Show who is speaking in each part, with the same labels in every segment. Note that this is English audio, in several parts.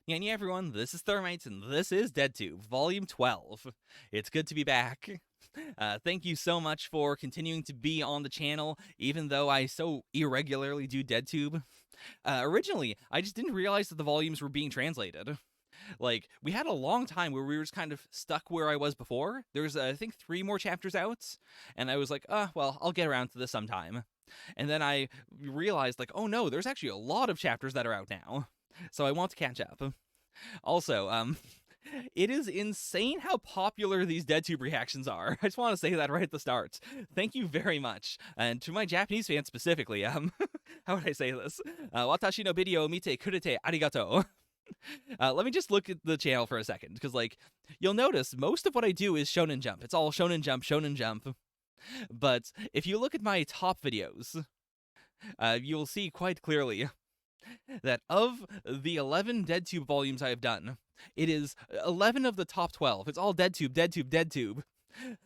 Speaker 1: Yeah, everyone, this is Thermite, and this is DeadTube, Volume 12. It's good to be back. Thank you so much for continuing to be on the channel, even though I so irregularly do DeadTube. Originally, I just didn't realize that the volumes were being translated. Like, we had a long time where we were just kind of stuck where I was before. There's, I think, 3 more chapters out, and I was like, well, I'll get around to this sometime. And then I realized, like, oh no, there's actually a lot of chapters that are out now. So I want to catch up. Also, it is insane how popular these DeadTube reactions are. I just want to say that right at the start. Thank you very much. And to my Japanese fans specifically, how would I say this? Watashi no video mite kurete arigato. Let me just look at the channel for a second, because, like, you'll notice most of what I do is Shonen Jump. It's all Shonen Jump, Shonen Jump. But if you look at my top videos, you'll see quite clearly that of the 11 DeadTube volumes I have done, it is 11 of the top 12. It's all DeadTube, DeadTube, DeadTube.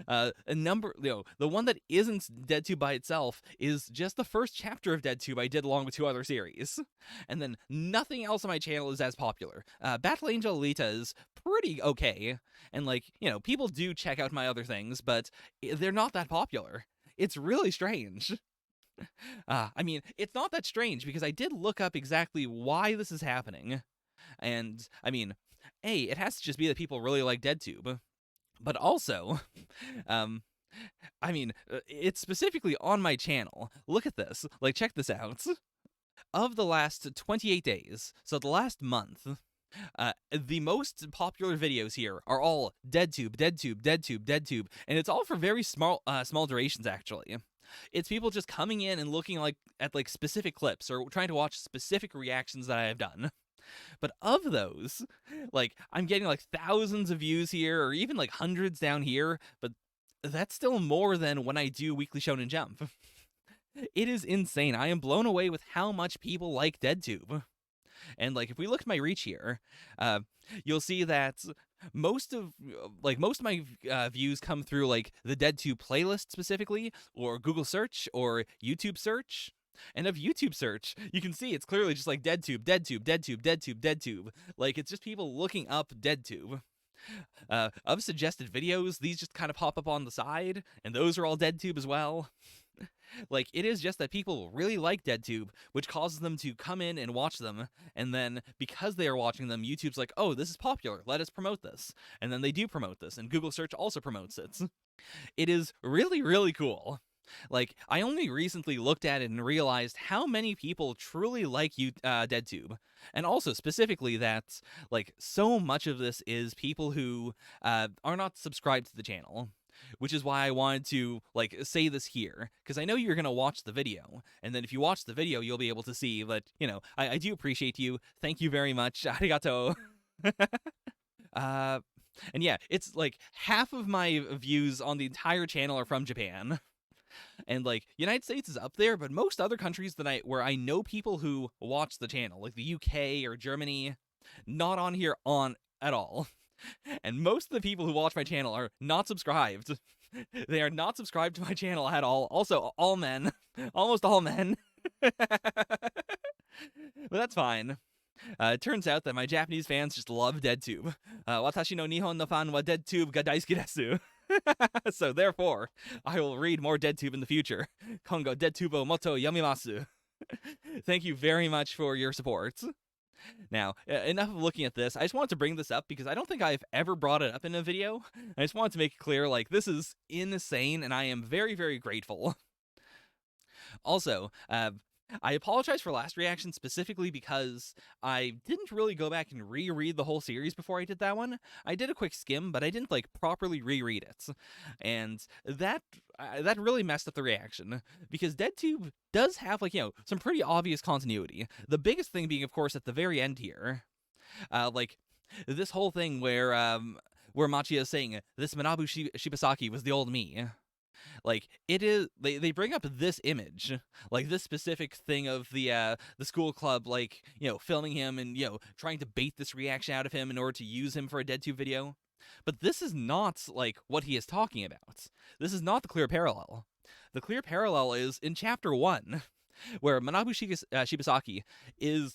Speaker 1: A number, the one that isn't DeadTube by itself is just the first chapter of DeadTube I did along with 2 other series. And then nothing else on my channel is as popular. Battle Angel Alita is pretty okay. And, like, people do check out my other things, but they're not that popular. It's really strange. I mean, it's not that strange because I did look up exactly why this is happening. And, I mean, A, it has to just be that people really like DeadTube. But also, I mean, it's specifically on my channel. Look at this. Like, check this out. Of the last 28 days, so the last month, the most popular videos here are all DeadTube, DeadTube, DeadTube, DeadTube, and it's all for very small durations, actually. It's people just coming in and looking at specific clips or trying to watch specific reactions that I have done. But of those, I'm getting thousands of views here, or even hundreds down here, but that's still more than when I do Weekly Shonen Jump. It is insane. I am blown away with how much people like DeadTube. And if we look at my reach here, you'll see that most of my views come through the DeadTube playlist specifically, or Google search, or YouTube search. And of YouTube search, you can see it's clearly just DeadTube, DeadTube, DeadTube, DeadTube, DeadTube. It's just people looking up DeadTube. Of suggested videos, these just kind of pop up on the side, and those are all DeadTube as well. It is just that people really like DeadTube, which causes them to come in and watch them, and then because they are watching them, YouTube's like, oh, this is popular, let us promote this. And then they do promote this, and Google search also promotes it. It is really, really cool. I only recently looked at it and realized how many people truly like DeadTube. And also, specifically, that, so much of this is people who are not subscribed to the channel. Which is why I wanted to, say this here. Because I know you're going to watch the video. And then if you watch the video, you'll be able to see that, I do appreciate you. Thank you very much. Arigato. And yeah, it's half of my views on the entire channel are from Japan. And United States is up there, but most other countries where I know people who watch the channel, the UK or Germany, not on here at all. And most of the people who watch my channel are not subscribed. They are not subscribed to my channel at all. Also, all men. Almost all men. But that's fine. It turns out that my Japanese fans just love DeadTube. Watashi no Nihon no fan wa DeadTube ga daisuki desu. So therefore, I will read more DeadTube in the future. Kongo DeadTube o moto yamimasu. Thank you very much for your support. Now, enough of looking at this. I just wanted to bring this up because I don't think I've ever brought it up in a video. I just wanted to make it clear, this is insane, and I am very, very grateful. Also, I apologize for last reaction specifically because I didn't really go back and reread the whole series before I did that one. I did a quick skim, but I didn't properly reread it. And that really messed up the reaction because DeadTube does have some pretty obvious continuity. The biggest thing being, of course, at the very end here. This whole thing where Machia is saying this Manabu Shibasaki was the old me. It is, they bring up this image, this specific thing of the school club, filming him and, trying to bait this reaction out of him in order to use him for a DeadTube video. But this is not, what he is talking about. This is not the clear parallel. The clear parallel is in chapter 1. where Manabu Shibasaki is,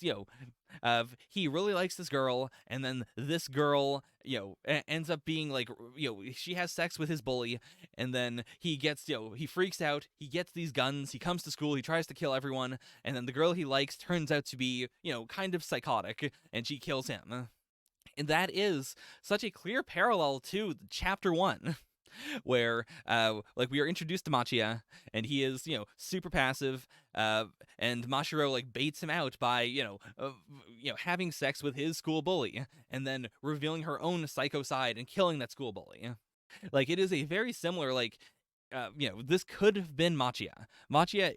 Speaker 1: he really likes this girl, and then this girl, ends up being like, she has sex with his bully, and then he gets, he freaks out, he gets these guns, he comes to school, he tries to kill everyone, and then the girl he likes turns out to be, kind of psychotic, and she kills him. And that is such a clear parallel to chapter 1. Where we are introduced to Machia, and he is super passive, and Mashiro baits him out by having sex with his school bully, and then revealing her own psycho side and killing that school bully. It is a very similar this could have been Machia. Machia,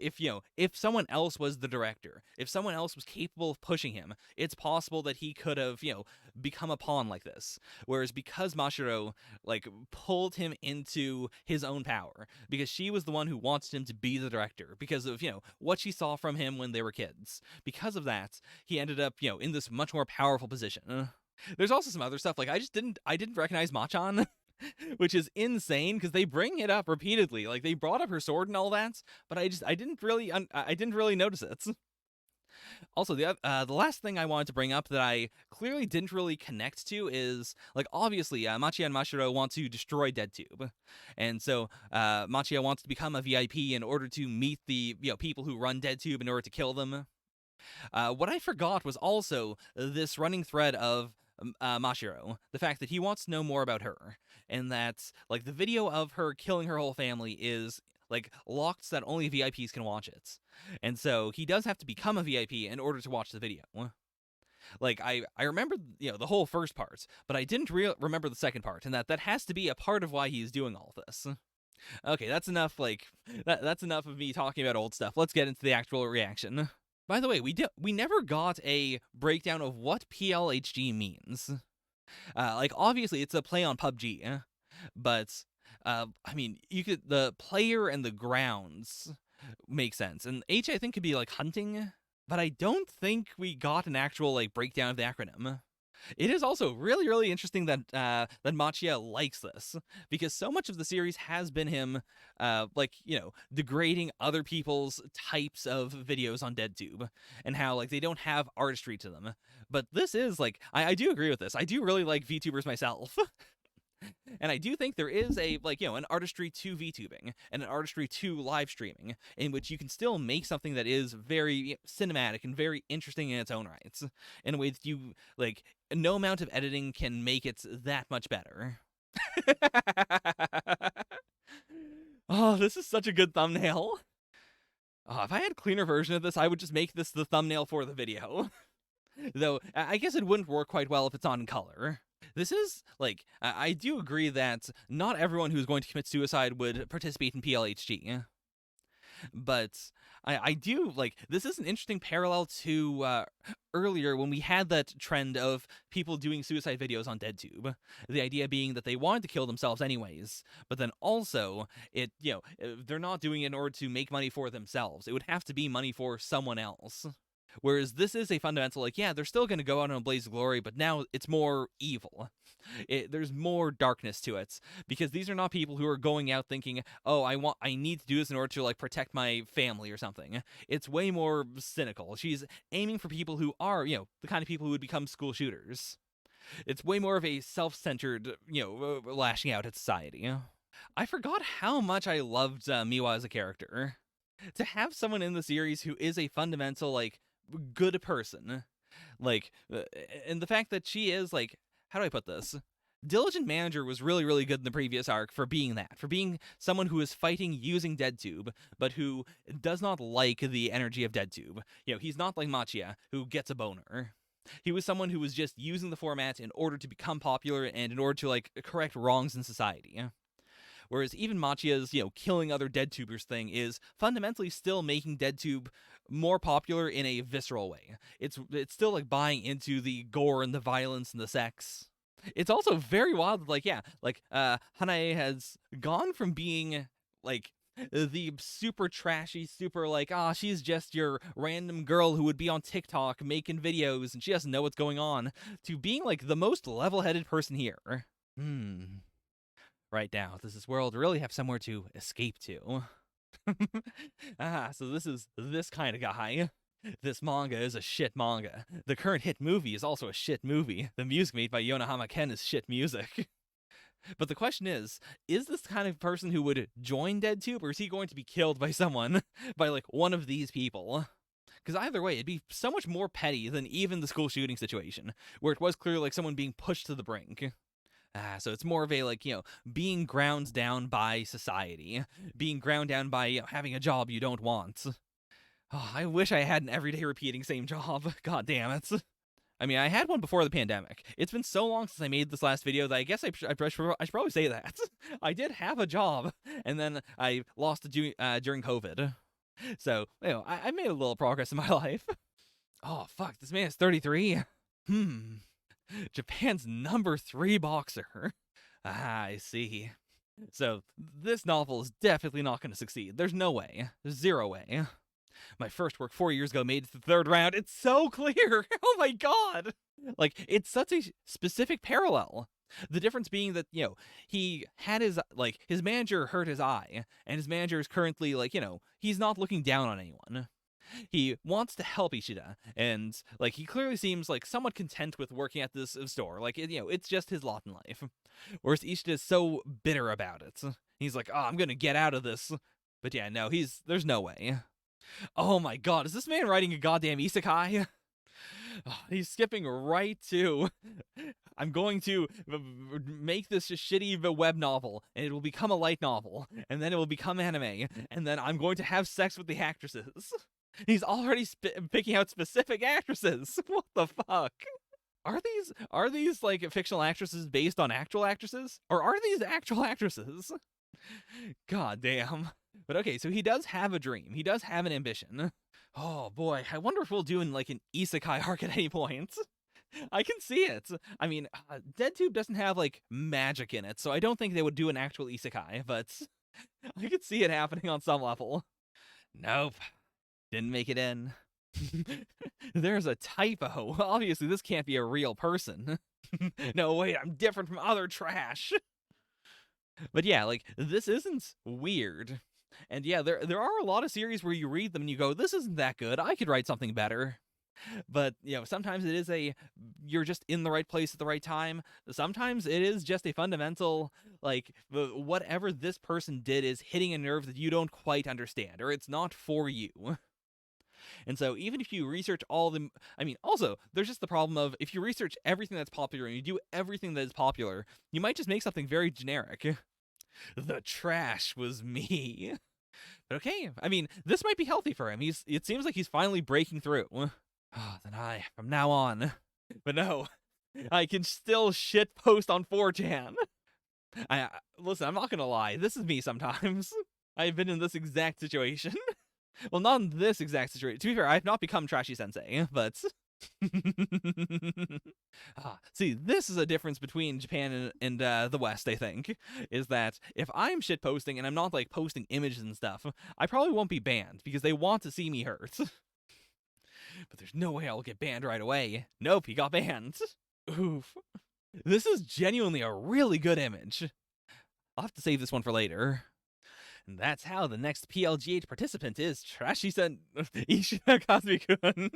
Speaker 1: if someone else was the director, if someone else was capable of pushing him, it's possible that he could have, become a pawn like this. Whereas because Mashiro, pulled him into his own power, because she was the one who wanted him to be the director, because of, what she saw from him when they were kids. Because of that, he ended up, in this much more powerful position. There's also some other stuff, I didn't recognize Machan. Which is insane because they bring it up repeatedly. They brought up her sword and all that, but I didn't really notice it. Also, the last thing I wanted to bring up that I clearly didn't really connect to is obviously Machia and Mashiro want to destroy DeadTube, and so Machia wants to become a VIP in order to meet the people who run DeadTube in order to kill them. What I forgot was also this running thread of Mashiro, the fact that he wants to know more about her, and that the video of her killing her whole family is locked so that only VIPs can watch it, and so he does have to become a VIP in order to watch the video. I remember the whole first part, but I didn't remember the second part, and that has to be a part of why he's doing all this. Okay, that's enough. That's enough of me talking about old stuff. Let's get into the actual reaction. By the way, we never got a breakdown of what PLHG means. Obviously it's a play on PUBG, but the player and the grounds make sense, and H I think could be hunting, but I don't think we got an actual breakdown of the acronym. It is also really, really interesting that Machia likes this, because so much of the series has been him, degrading other people's types of videos on DeadTube, and how, they don't have artistry to them. But this is, I do agree with this. I do really like VTubers myself. And I do think there is an artistry to VTubing and an artistry to live streaming, in which you can still make something that is very cinematic and very interesting in its own rights, in a way that you, no amount of editing can make it that much better. Oh, this is such a good thumbnail. Oh, if I had a cleaner version of this, I would just make this the thumbnail for the video. Though, I guess it wouldn't work quite well if it's on color. This is, I do agree that not everyone who's going to commit suicide would participate in PLHG. But I do, this is an interesting parallel to earlier when we had that trend of people doing suicide videos on DeadTube. The idea being that they wanted to kill themselves anyways, but then also, they're not doing it in order to make money for themselves. It would have to be money for someone else. Whereas this is a fundamental, they're still going to go out in a blaze of glory, but now it's more evil. There's more darkness to it, because these are not people who are going out thinking, oh, I need to do this in order to, protect my family or something. It's way more cynical. She's aiming for people who are, the kind of people who would become school shooters. It's way more of a self-centered, lashing out at society. I forgot how much I loved Miwa as a character. To have someone in the series who is a fundamental, good person, and the fact that she is, how do I put this? Diligent Manager was really, really good in the previous arc for being that, for being someone who is fighting using DeadTube, but who does not like the energy of DeadTube. He's not like Machia, who gets a boner. He was someone who was just using the format in order to become popular and in order to, correct wrongs in society. Whereas even Machia's, killing other DeadTubers thing is fundamentally still making DeadTube more popular in a visceral way. It's still, buying into the gore and the violence and the sex. It's also very wild that, Hanae has gone from being, the super trashy, super, she's just your random girl who would be on TikTok making videos and she doesn't know what's going on, to being, the most level-headed person here. Right now, does this world really have somewhere to escape to? So this is this kind of guy. This manga is a shit manga. The current hit movie is also a shit movie. The music made by Yonohama Ken is shit music. But the question is this the kind of person who would join DeadTube, or is he going to be killed by someone, by like one of these people? Because either way, it'd be so much more petty than even the school shooting situation, where it was clearly like someone being pushed to the brink. So it's more of a, like, being ground down by society, being ground down by having a job you don't want. Oh, I wish I had an everyday repeating same job. God damn it. I mean, I had one before the pandemic. It's been so long since I made this last video that I guess I should probably say that. I did have a job, and then I lost it during COVID. So, I made a little progress in my life. Oh, fuck, this man is 33. Japan's #3 boxer. I see. So, this novel is definitely not going to succeed. There's no way. There's zero way. My first work 4 years ago made it to the 3rd round. It's so clear. Oh my god. Like, it's such a specific parallel. The difference being that, he had his manager hurt his eye, and his manager is currently, he's not looking down on anyone. He wants to help Ishida, and, he clearly seems, somewhat content with working at this store. It's just his lot in life. Whereas Ishida is so bitter about it. He's like, oh, I'm gonna get out of this. But yeah, no, there's no way. Oh my god, is this man writing a goddamn isekai? Oh, he's skipping right to, I'm going to make this shitty web novel, and it will become a light novel, and then it will become anime, and then I'm going to have sex with the actresses. He's already picking out specific actresses. What the fuck? Are these fictional actresses based on actual actresses? Or are these actual actresses? God damn. But okay, so he does have a dream. He does have an ambition. Oh boy, I wonder if we'll do an isekai arc at any point. I can see it. I mean, DeadTube doesn't have magic in it, so I don't think they would do an actual isekai, but I could see it happening on some level. Nope. Didn't make it in. There's a typo. Obviously, this can't be a real person. No, wait, I'm different from other trash. But yeah, this isn't weird. And yeah, there are a lot of series where you read them and you go, this isn't that good. I could write something better. But, sometimes it is you're just in the right place at the right time. Sometimes it is just a fundamental, whatever this person did is hitting a nerve that you don't quite understand, or it's not for you. And so even if you research also, there's just the problem of, if you research everything that's popular and you do everything that is popular, you might just make something very generic. The trash was me. But okay, I mean, this might be healthy for him. It seems like he's finally breaking through. Oh, then from now on. But no, I can still shitpost on 4chan. Listen, I'm not gonna lie, this is me sometimes. I've been in this exact situation. Well, not in this exact situation. To be fair, I have not become Trashy Sensei, but... See, this is a difference between Japan and the West, I think, is that if I'm shitposting and I'm not, posting images and stuff, I probably won't be banned, because they want to see me hurt. But there's no way I'll get banned right away. Nope, he got banned. Oof. This is genuinely a really good image. I'll have to save this one for later. And that's how the next PLGH participant is Trashy-sen Ishida Kazumi-kun.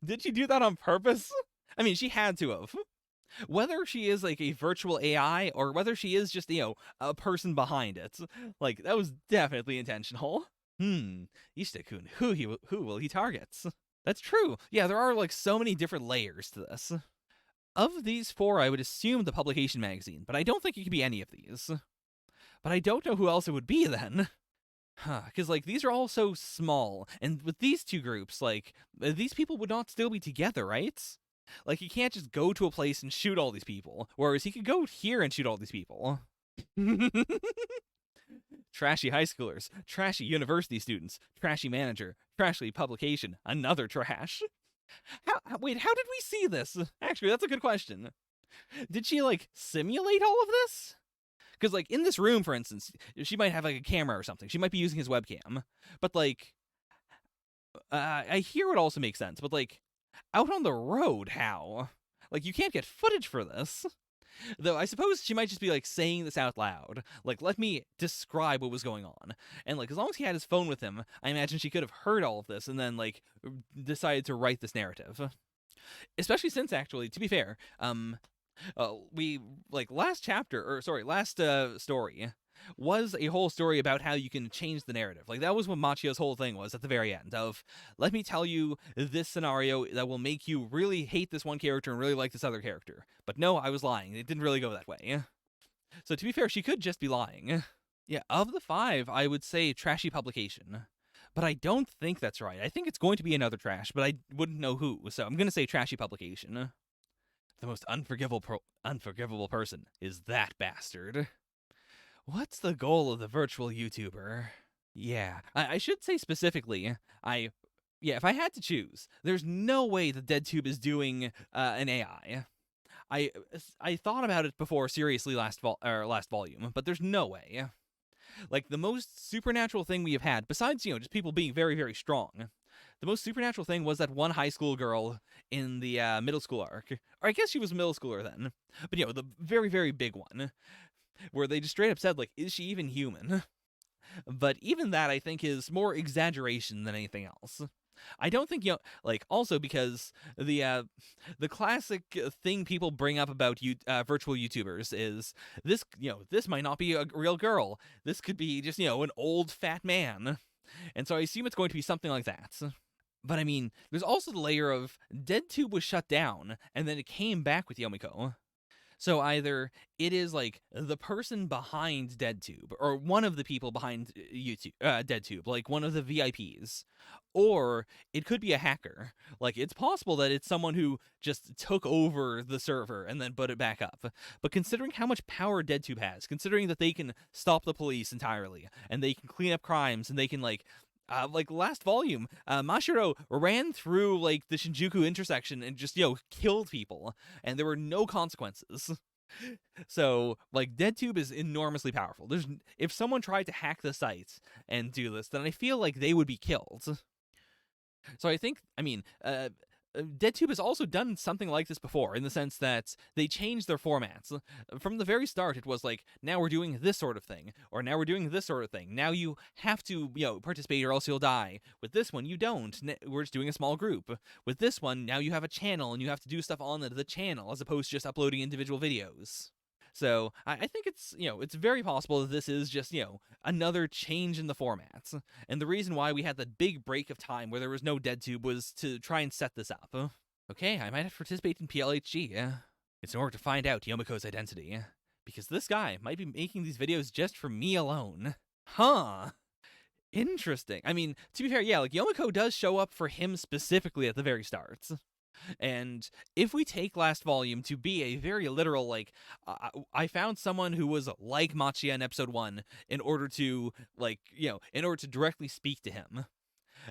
Speaker 1: Did she do that on purpose? I mean, she had to have. Whether she is a virtual AI or whether she is just, a person behind it, that was definitely intentional. Ishida-kun, who will he target? That's true. Yeah, there are so many different layers to this. Of these 4, I would assume the publication magazine, but I don't think it could be any of these. But I don't know who else it would be then. Because, these are all so small, and with these 2 groups, these people would not still be together, right? He can't just go to a place and shoot all these people, whereas he could go here and shoot all these people. Trashy high schoolers, trashy university students, trashy manager, trashy publication, another trash. Wait, how did we see this? Actually, that's a good question. Did she, simulate all of this? Because, in this room, for instance, she might have, a camera or something. She might be using his webcam. But, I hear it also makes sense. But, out on the road, how? You can't get footage for this. Though I suppose she might just be like saying this out loud. Like, let me describe what was going on. And like, as long as he had his phone with him, I imagine she could have heard all of this and then like decided to write this narrative. Especially since, actually, to be fair, we like last story was a whole story about how you can change the narrative. Like, that was what Machio's whole thing was at the very end of, let me tell you this scenario that will make you really hate this one character and really like this other character. But no, I was lying. It didn't really go that way. So to be fair, she could just be lying. Yeah, of the 5, I would say trashy publication. But I don't think that's right. I think it's going to be another trash, but I wouldn't know who. So I'm going to say trashy publication. The most unforgivable person is that bastard. What's the goal of the virtual YouTuber? Yeah, I should say specifically, if I had to choose, there's no way the DeadTube is doing an AI. I thought about it before seriously last volume, but there's no way. Like, the most supernatural thing we have had, besides, just people being very, very strong, the most supernatural thing was that one high school girl in the middle school arc. Or I guess she was a middle schooler then. But, the very, very big one, where they just straight up said, like, is she even human? But even that, I think, is more exaggeration than anything else. I don't think, also because the classic thing people bring up about virtual YouTubers is this, this might not be a real girl. This could be just, an old fat man. And so I assume it's going to be something like that. But I mean, there's also the layer of DeadTube was shut down, and then it came back with Yomiko. So either it is like the person behind DeadTube, or one of the people behind DeadTube, like one of the VIPs, or it could be a hacker. Like, it's possible that it's someone who just took over the server and then put it back up. But considering how much power DeadTube has, considering that they can stop the police entirely, and they can clean up crimes, and they can like last volume, Mashiro ran through like the Shinjuku intersection and just, killed people, and there were no consequences. So, like, DeadTube is enormously powerful. If someone tried to hack the site and do this, then I feel like they would be killed. So I think, DeadTube has also done something like this before, in the sense that they changed their formats. From the very start, it was like, now we're doing this sort of thing, or now we're doing this sort of thing. Now you have to, participate or else you'll die. With this one, you don't. We're just doing a small group. With this one, now you have a channel, and you have to do stuff on the channel, as opposed to just uploading individual videos. So I think it's, it's very possible that this is just, another change in the formats. And the reason why we had that big break of time where there was no DeadTube was to try and set this up. Okay, I might have to participate in PLHG. It's in order to find out Yomiko's identity. Because this guy might be making these videos just for me alone. Huh. Interesting. I mean, to be fair, yeah, like, Yomiko does show up for him specifically at the very start. And if we take last volume to be a very literal, like, I found someone who was like Machia in episode 1 in order to, like, in order to directly speak to him,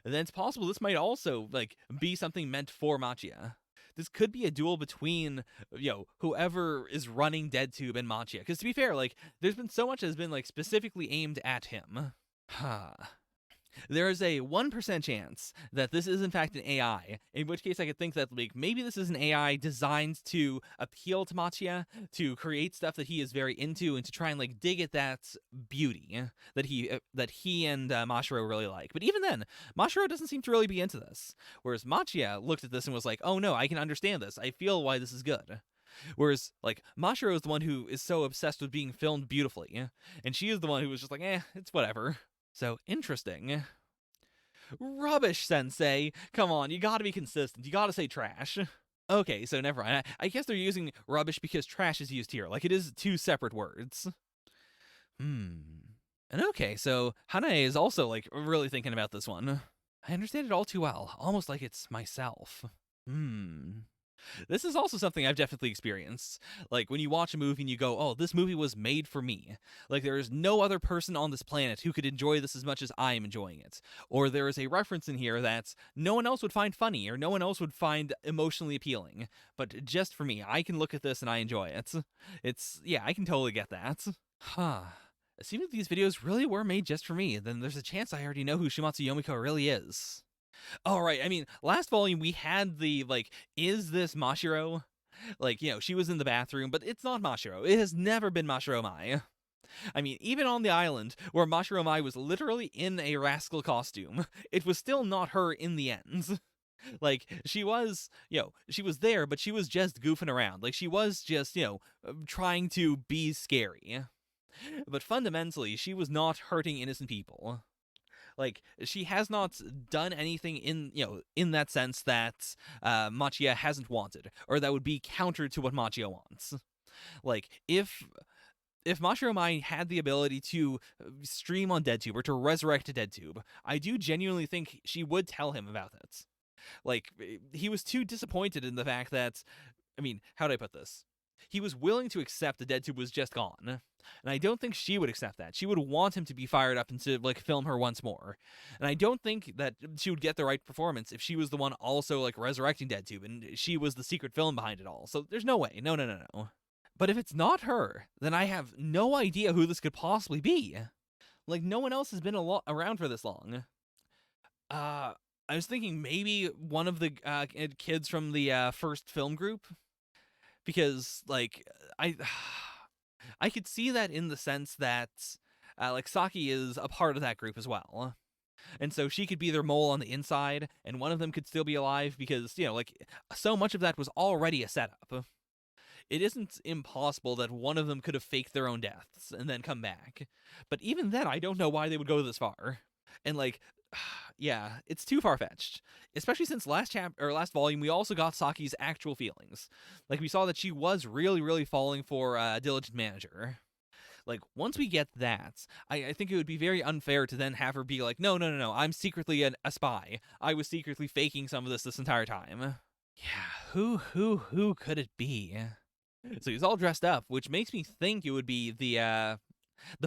Speaker 1: then it's possible this might also, like, be something meant for Machia. This could be a duel between, whoever is running DeadTube and Machia. Because to be fair, like, there's been so much that has been, like, specifically aimed at him. There is a 1% chance that this is in fact an AI, in which case I could think that, like, maybe this is an AI designed to appeal to Machia, to create stuff that he is very into, and to try and, like, dig at that beauty that he and Mashiro really like. But even then, Mashiro doesn't seem to really be into this, whereas Machia looked at this and was like, oh no, I can understand this, I feel why this is good. Whereas, like, Mashiro is the one who is so obsessed with being filmed beautifully, and she is the one who was just like, it's whatever. So, interesting. Rubbish, Sensei! Come on, you gotta be consistent. You gotta say trash. Okay, so never mind. I guess they're using rubbish because trash is used here. Like, it is 2 separate words. And okay, so Hanae is also, like, really thinking about this one. I understand it all too well, almost like it's myself. This is also something I've definitely experienced. Like, when you watch a movie and you go, oh, this movie was made for me. Like, there is no other person on this planet who could enjoy this as much as I am enjoying it. Or there is a reference in here that no one else would find funny, or no one else would find emotionally appealing. But just for me, I can look at this and I enjoy it. Yeah, I can totally get that. Assuming these videos really were made just for me, then there's a chance I already know who Shimatsu Yomiko really is. All right, I mean, last volume we had the, like, is this Mashiro? Like, she was in the bathroom, but it's not Mashiro. It has never been Mashiro Mai. I mean, even on the island, where Mashiro Mai was literally in a rascal costume, it was still not her in the end. Like, she was, she was there, but she was just goofing around. Like, she was just, trying to be scary. But fundamentally, she was not hurting innocent people. Like, she has not done anything in that sense that Machia hasn't wanted, or that would be counter to what Machia wants. Like, if Mashiro Mai had the ability to stream on DeadTube or to resurrect DeadTube, I do genuinely think she would tell him about it. Like, he was too disappointed in the fact that, I mean, how do I put this? He was willing to accept that DeadTube was just gone. And I don't think she would accept that. She would want him to be fired up and to, like, film her once more. And I don't think that she would get the right performance if she was the one also, like, resurrecting DeadTube and she was the secret villain behind it all. So there's no way. No. But if it's not her, then I have no idea who this could possibly be. Like, no one else has been around for this long. I was thinking maybe one of the kids from the first film group, because like I could see that in the sense that like Saki is a part of that group as well, and so she could be their mole on the inside, and one of them could still be alive because like so much of that was already a setup. It isn't impossible that one of them could have faked their own deaths and then come back, but even then, I don't know why they would go this far, and like. Yeah, it's too far-fetched. Especially since last volume, we also got Saki's actual feelings. Like, we saw that she was really, really falling for Diligent Manager. Like, once we get that, I think it would be very unfair to then have her be like, no, I'm secretly a spy. I was secretly faking some of this entire time. Yeah, who could it be? So he's all dressed up, which makes me think it would be the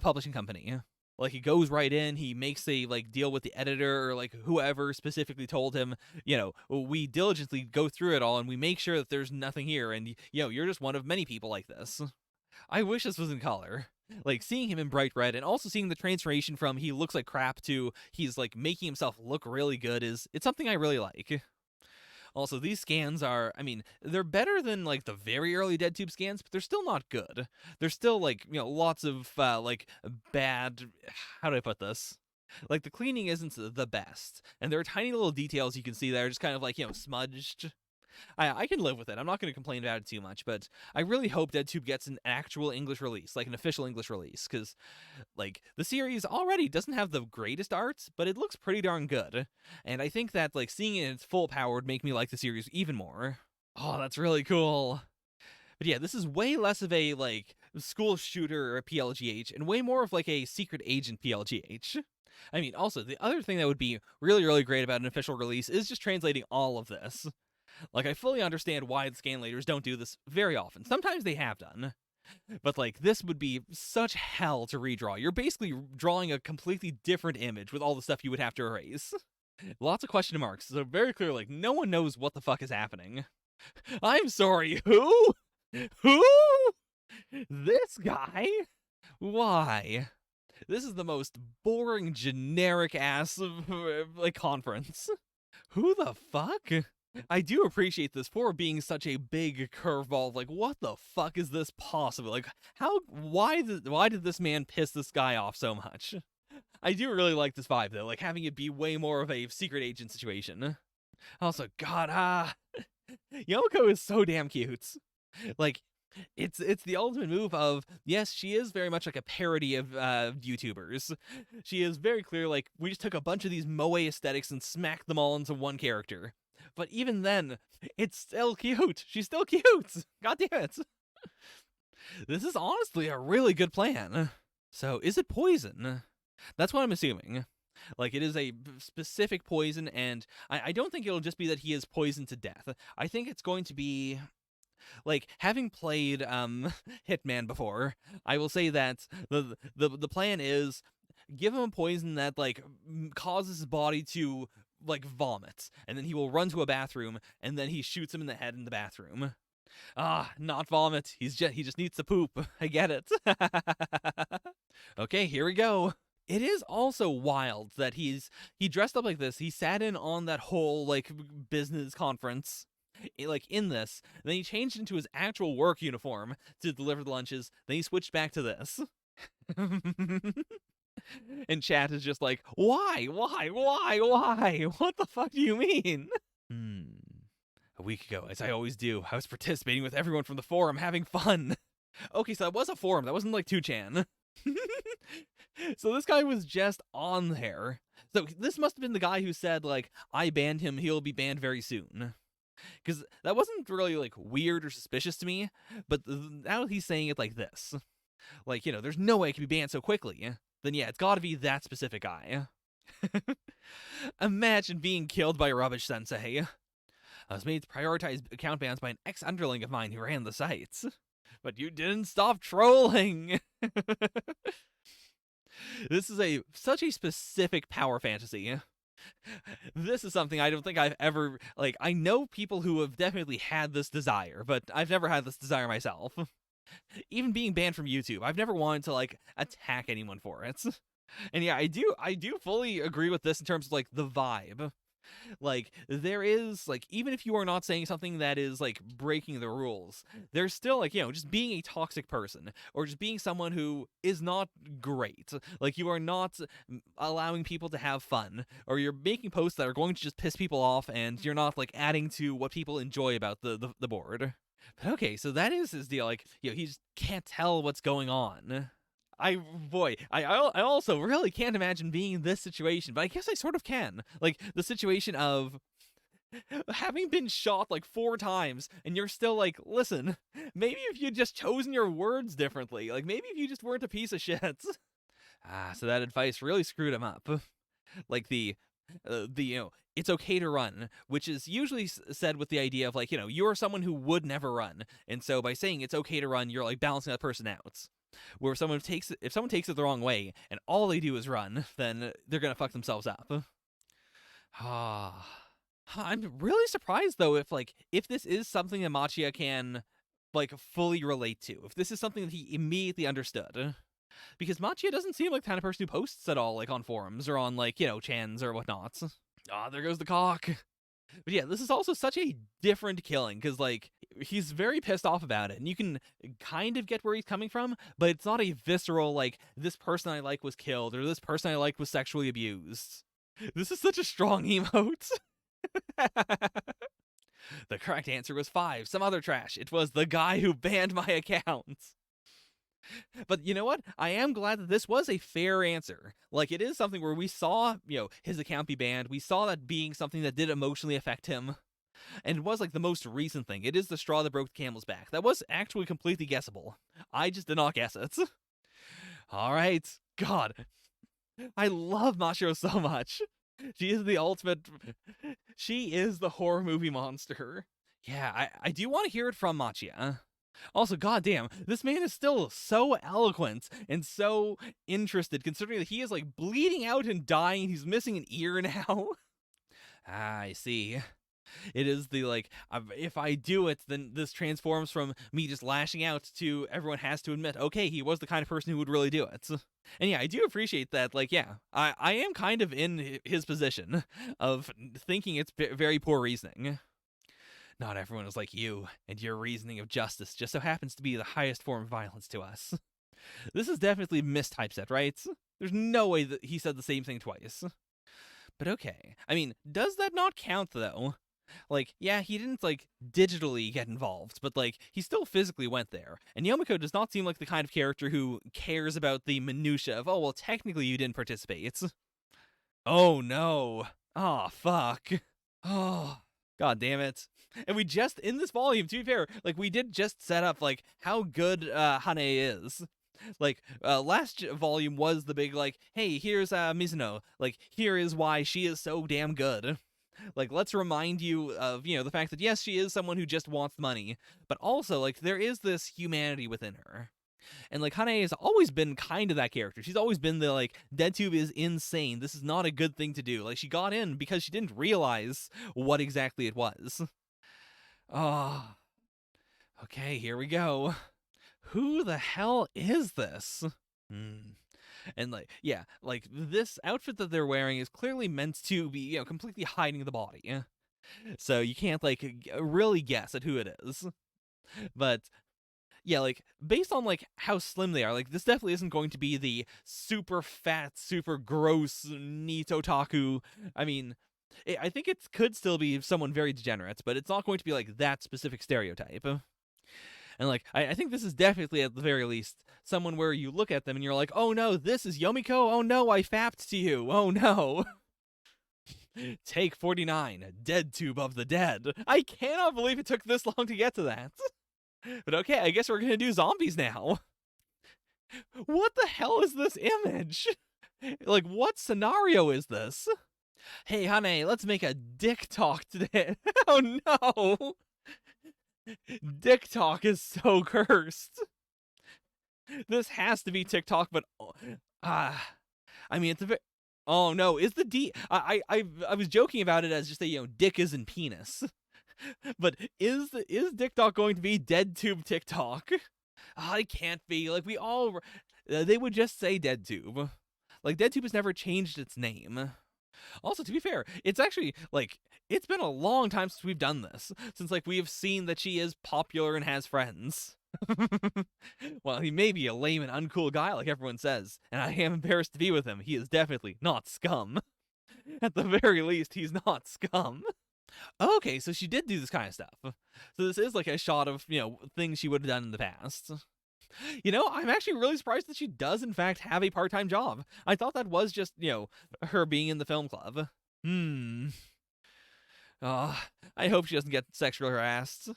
Speaker 1: publishing company. Like, he goes right in, he makes a, like, deal with the editor or, like, whoever specifically told him, we diligently go through it all and we make sure that there's nothing here and, you're just one of many people like this. I wish this was in color. Like, seeing him in bright red and also seeing the transformation from he looks like crap to he's, like, making himself look really good it's something I really like. Also, these scans are, I mean, they're better than, like, the very early DeadTube scans, but they're still not good. There's still, like, lots of, like, bad, how do I put this? Like, the cleaning isn't the best, and there are tiny little details you can see that are just kind of, like, smudged. I can live with it. I'm not going to complain about it too much, but I really hope DeadTube gets an actual English release, like an official English release, because, like, the series already doesn't have the greatest art, but it looks pretty darn good, and I think that, like, seeing it in its full power would make me like the series even more. Oh, that's really cool. But yeah, this is way less of a, like, school shooter or PLGH, and way more of, like, a secret agent PLGH. I mean, also, the other thing that would be really, really great about an official release is just translating all of this. Like, I fully understand why the scanlators don't do this very often. Sometimes they have done. But, like, this would be such hell to redraw. You're basically drawing a completely different image with all the stuff you would have to erase. Lots of question marks, so very clear, like, no one knows what the fuck is happening. I'm sorry, who? Who? This guy? Why? This is the most boring, generic-ass, like, conference. Who the fuck? I do appreciate this for being such a big curveball. Like, what the fuck is this possible? Like, why did this man piss this guy off so much? I do really like this vibe, though, like, having it be way more of a secret agent situation. Also, God, Yomiko is so damn cute. Like, it's the ultimate move of, yes, she is very much like a parody of YouTubers. She is very clear, like, we just took a bunch of these moe aesthetics and smacked them all into one character. But even then, it's still cute. She's still cute. God damn it. This is honestly a really good plan. So, is it poison? That's what I'm assuming. Like, it is a specific poison, and I don't think it'll just be that he is poisoned to death. I think it's going to be... Like, having played Hitman before, I will say that the plan is give him a poison that, like, causes his body to, like, vomit, and then he will run to a bathroom, and then he shoots him in the head in the bathroom. Ah, not vomit. He just needs to poop. I get it. Okay, here we go. It is also wild that he dressed up like this. He sat in on that whole, like, business conference. like in this. Then he changed into his actual work uniform to deliver the lunches. Then he switched back to this. And chat is just like, why? What the fuck do you mean? A week ago, as I always do, I was participating with everyone from the forum, having fun. Okay, so that was a forum. That wasn't like 2chan. So this guy was just on there. So this must have been the guy who said, like, I banned him, he'll be banned very soon. Because that wasn't really, like, weird or suspicious to me, but now he's saying it like this. Like, you know, there's no way it can be banned so quickly. Then yeah, it's gotta be that specific guy. Imagine being killed by a rubbish sensei. I was made to prioritize account bans by an ex-underling of mine who ran the sites. But you didn't stop trolling! This is such a specific power fantasy. This is something I don't think I've ever, like, I know people who have definitely had this desire, but I've never had this desire myself. Even being banned from YouTube, I've never wanted to, like, attack anyone for it. And yeah, I do fully agree with this in terms of, like, the vibe. Like, there is, like, even if you are not saying something that is, like, breaking the rules, there's still, like, you know, just being a toxic person, or just being someone who is not great. Like, you are not allowing people to have fun, or you're making posts that are going to just piss people off, and you're not, like, adding to what people enjoy about the board. But okay, so that is his deal. Like, you know, he just can't tell what's going on. I also really can't imagine being in this situation, but I guess I sort of can. Like, the situation of having been shot like 4 times, and you're still like, listen, maybe if you'd just chosen your words differently, like maybe if you just weren't a piece of shit. So that advice really screwed him up. Like the you know, it's okay to run, which is usually said with the idea of like, you know, you're someone who would never run, and so by saying it's okay to run, you're like balancing that person out. Where if someone takes it the wrong way and all they do is run, then they're gonna fuck themselves up. I'm really surprised though if this is something that Machia can like fully relate to. If this is something that he immediately understood. Because Machia doesn't seem like the kind of person who posts at all, like on forums or on like, you know, chans or whatnot. There goes the cock. But yeah, this is also such a different killing, because, like, he's very pissed off about it, and you can kind of get where he's coming from, but it's not a visceral, like, this person I like was killed, or this person I like was sexually abused. This is such a strong emote. The correct answer was 5, some other trash. It was the guy who banned my account. But you know what? I am glad that this was a fair answer. Like, it is something where we saw, you know, his account be banned. We saw that being something that did emotionally affect him. And it was, like, the most recent thing. It is the straw that broke the camel's back. That was actually completely guessable. I just did not guess it. Alright. God. I love Mashiro so much. She is the ultimate... She is the horror movie monster. Yeah, I do want to hear it from Machia. Also, goddamn, this man is still so eloquent and so interested, considering that he is, like, bleeding out and dying. He's missing an ear now. I see. It is the, like, if I do it, then this transforms from me just lashing out to everyone has to admit, okay, he was the kind of person who would really do it. And yeah, I do appreciate that, like, yeah, I am kind of in his position of thinking it's very poor reasoning. Not everyone is like you, and your reasoning of justice just so happens to be the highest form of violence to us. This is definitely mistypeset, right? There's no way that he said the same thing twice. But okay. I mean, does that not count, though? Like, yeah, he didn't, like, digitally get involved, but, like, he still physically went there. And Yomiko does not seem like the kind of character who cares about the minutia of, oh, well, technically you didn't participate. Oh, no. Oh, fuck. Oh, god damn it. And we just, in this volume, to be fair, like, we did just set up, like, how good Hane is. Like, last volume was the big, like, hey, here's Mizuno. Like, here is why she is so damn good. Like, let's remind you of, you know, the fact that, yes, she is someone who just wants money, but also, like, there is this humanity within her. And, like, Hane has always been kind of that character. She's always been the, like, DeadTube is insane. This is not a good thing to do. Like, she got in because she didn't realize what exactly it was. Oh. Okay, here we go. Who the hell is this? And, like, yeah, like, this outfit that they're wearing is clearly meant to be, you know, completely hiding the body. So you can't, like, really guess at who it is. But yeah, like, based on, like, how slim they are, like, this definitely isn't going to be the super fat, super gross neat otaku. I mean, I think it could still be someone very degenerate, but it's not going to be, like, that specific stereotype. And, like, I think this is definitely, at the very least, someone where you look at them and you're like, oh no, this is Yomiko? Oh no, I fapped to you. Oh no. Take 49, Dead Tube of the Dead. I cannot believe it took this long to get to that. But okay, I guess we're gonna do zombies now. What the hell is this image? Like, what scenario is this? Hey, honey, let's make a dick talk today. Oh no! Dick talk is so cursed. This has to be TikTok, but I mean, it's a bit. Oh no, is the D? I was joking about it as just a dick isn't penis, but is Dick Talk going to be Dead Tube TikTok? It can't be. Like, we all, they would just say Dead Tube. Like, Dead Tube has never changed its name. Also, to be fair, it's actually, like, it's been a long time since we've done this. Since, like, we have seen that she is popular and has friends. Well, he may be a lame and uncool guy, like everyone says, and I am embarrassed to be with him. He is definitely not scum. At the very least, he's not scum. Okay, so she did do this kind of stuff. So this is, like, a shot of, things she would have done in the past. I'm actually really surprised that she does, in fact, have a part-time job. I thought that was just, her being in the film club. I hope she doesn't get sexually harassed.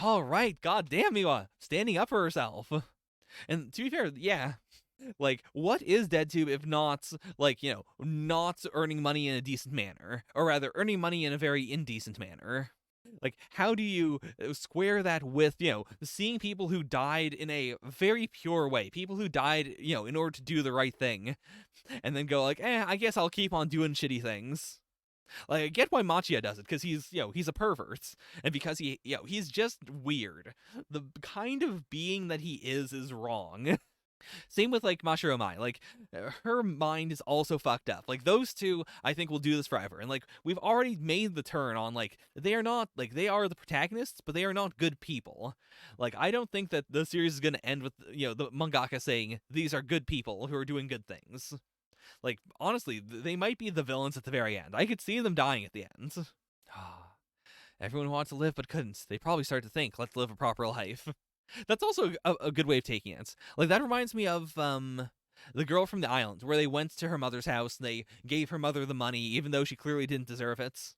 Speaker 1: All right, goddamn Miwa, standing up for herself. And to be fair, yeah, like, what is DeadTube if not, like, not earning money in a decent manner, or rather, earning money in a very indecent manner? Like, how do you square that with, seeing people who died in a very pure way, people who died, in order to do the right thing, and then go like, I guess I'll keep on doing shitty things. Like, I get why Machia does it, because he's a pervert, and because he's just weird. The kind of being that he is wrong. Same with, like, Mashiro Mai. Like, her mind is also fucked up. Like, those two, I think, will do this forever. And, like, we've already made the turn on, like, they are not, like, they are the protagonists, but they are not good people. Like, I don't think that the series is going to end with, the mangaka saying, these are good people who are doing good things. Like, honestly, they might be the villains at the very end. I could see them dying at the end. Everyone wants to live but couldn't. They probably start to think, let's live a proper life. That's also a good way of taking it. Like, that reminds me of the girl from the island, where they went to her mother's house and they gave her mother the money, even though she clearly didn't deserve it.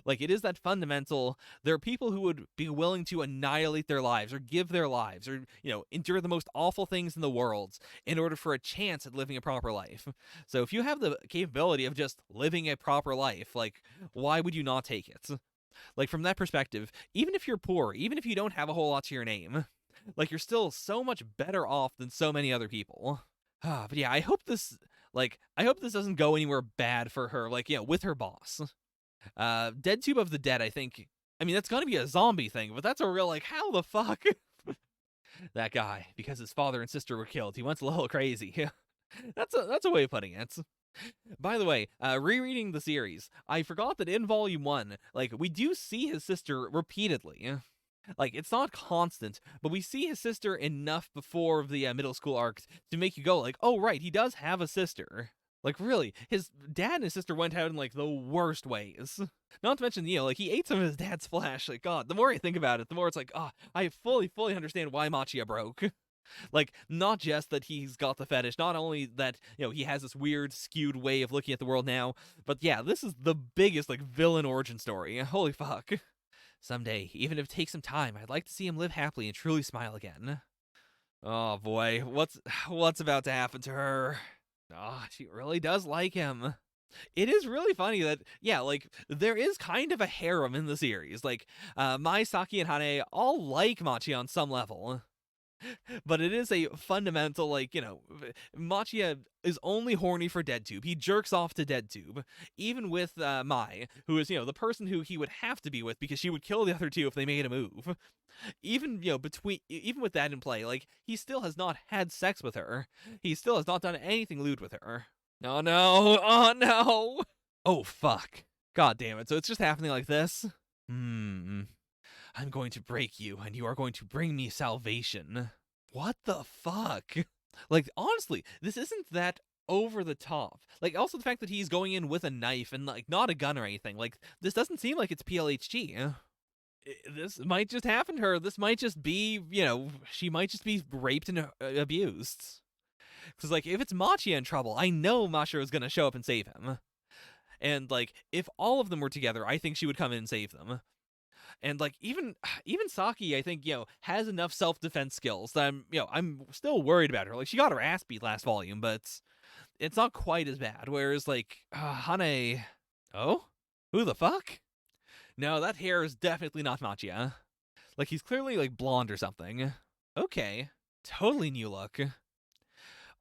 Speaker 1: Like, it is that fundamental, there are people who would be willing to annihilate their lives, or give their lives, or, endure the most awful things in the world in order for a chance at living a proper life. So if you have the capability of just living a proper life, like, why would you not take it? Like, from that perspective, even if you're poor, even if you don't have a whole lot to your name, like, you're still so much better off than so many other people. But yeah, I hope this doesn't go anywhere bad for her, like, with her boss. Dead Tube of the Dead, I think, I mean, that's gonna be a zombie thing, but that's a real, like, how the fuck? That guy, because his father and sister were killed, he went a little crazy. That's a way of putting it. By the way, rereading the series, I forgot that in Volume 1, like, we do see his sister repeatedly. Like, it's not constant, but we see his sister enough before the middle school arc to make you go like, oh right, he does have a sister. Like, really, his dad and his sister went out in, like, the worst ways. Not to mention, like, he ate some of his dad's flesh. Like, God, the more I think about it, the more it's like, I fully understand why Machia broke. Like, not just that he's got the fetish, not only that, he has this weird, skewed way of looking at the world now, but yeah, this is the biggest, like, villain origin story. Holy fuck. Someday, even if it takes some time, I'd like to see him live happily and truly smile again. Oh boy, what's about to happen to her? She really does like him. It is really funny that, yeah, like, there is kind of a harem in the series. Like, Mai, Saki, and Hane all like Machi on some level. But it is a fundamental, like, Machia is only horny for DeadTube. He jerks off to DeadTube. Even with Mai, who is, the person who he would have to be with because she would kill the other two if they made a move. Even, even with that in play, like, he still has not had sex with her. He still has not done anything lewd with her. Oh no! Oh no! Oh fuck. God damn it. So it's just happening like this? I'm going to break you, and you are going to bring me salvation. What the fuck? Like, honestly, this isn't that over the top. Like, also the fact that he's going in with a knife and, like, not a gun or anything. Like, this doesn't seem like it's PLHG. This might just happen to her. This might just be, she might just be raped and abused. Because, like, if it's Machia in trouble, I know Mashiro is going to show up and save him. And, like, if all of them were together, I think she would come in and save them. And, like, even Saki, I think, has enough self-defense skills that I'm still worried about her. Like, she got her ass beat last volume, but it's not quite as bad. Whereas, like, Hane... Oh? Who the fuck? No, that hair is definitely not Machia. Like, he's clearly, like, blonde or something. Okay. Totally new look.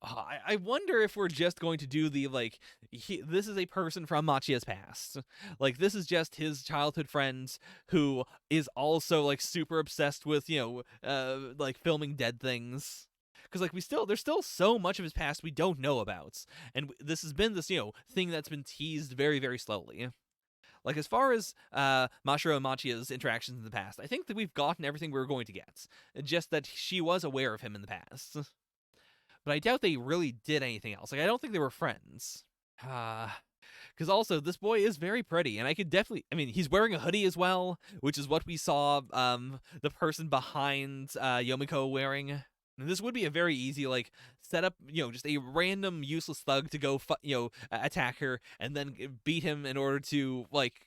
Speaker 1: I wonder if we're just going to do the, like, this is a person from Machia's past. Like, this is just his childhood friend who is also, like, super obsessed with, like, filming dead things. Because, like, there's still so much of his past we don't know about. And this has been this, thing that's been teased very, very slowly. Like, as far as Mashiro and Machia's interactions in the past, I think that we've gotten everything we were going to get. Just that she was aware of him in the past. But I doubt they really did anything else. Like, I don't think they were friends. Because also, this boy is very pretty, and I could definitely... I mean, he's wearing a hoodie as well, which is what we saw the person behind Yomiko wearing. And this would be a very easy, like, setup, just a random useless thug to go, attack her, and then beat him in order to, like...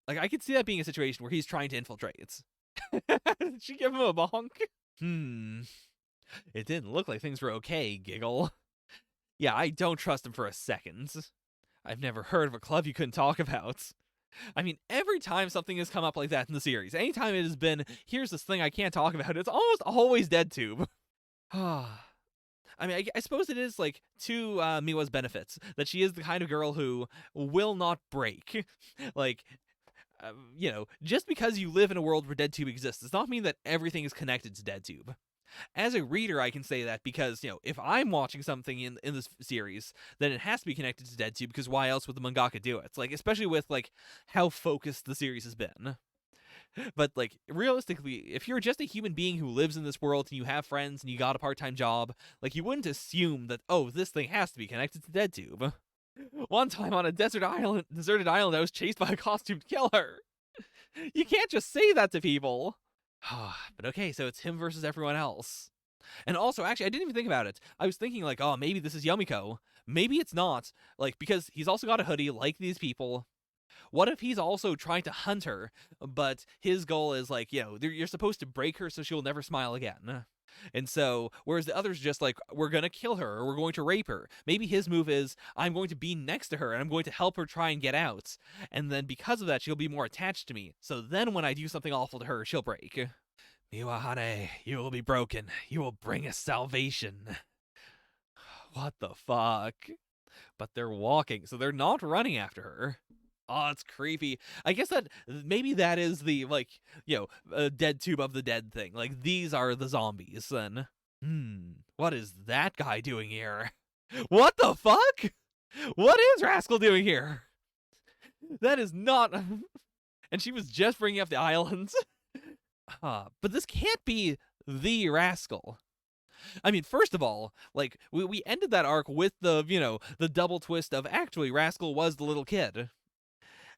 Speaker 1: Like, I could see that being a situation where he's trying to infiltrate. Did she give him a bonk? It didn't look like things were okay, giggle. Yeah, I don't trust him for a second. I've never heard of a club you couldn't talk about. I mean, every time something has come up like that in the series, anytime it has been, here's this thing I can't talk about, it's almost always DeadTube. I mean, I suppose it is, like, to Miwa's benefits, that she is the kind of girl who will not break. Like, just because you live in a world where DeadTube exists does not mean that everything is connected to DeadTube. As a reader, I can say that because, if I'm watching something in this series, then it has to be connected to DeadTube, because why else would the mangaka do it? It's like, especially with, like, how focused the series has been. But, like, realistically, if you're just a human being who lives in this world and you have friends and you got a part-time job, like, you wouldn't assume that, oh, this thing has to be connected to DeadTube. One time on a deserted island, I was chased by a costumed killer. You can't just say that to people. But okay, so it's him versus everyone else. And also, actually, I didn't even think about it. I was thinking, like, oh, maybe this is Yomiko. Maybe it's not. Like, because he's also got a hoodie, like these people. What if he's also trying to hunt her, but his goal is, like, you're supposed to break her so she'll never smile again. And so, whereas the others just like, we're going to kill her, or we're going to rape her. Maybe his move is, I'm going to be next to her, and I'm going to help her try and get out. And then because of that, she'll be more attached to me. So then when I do something awful to her, she'll break. Miwahane, you will be broken. You will bring us salvation. What the fuck? But they're walking, so they're not running after her. Oh, it's creepy. I guess that maybe that is the, like, dead tube of the dead thing. Like, these are the zombies, then. What is that guy doing here? What the fuck? What is Rascal doing here? That is not... And she was just bringing up the islands. But this can't be the Rascal. I mean, first of all, like, we ended that arc with the, the double twist of actually Rascal was the little kid.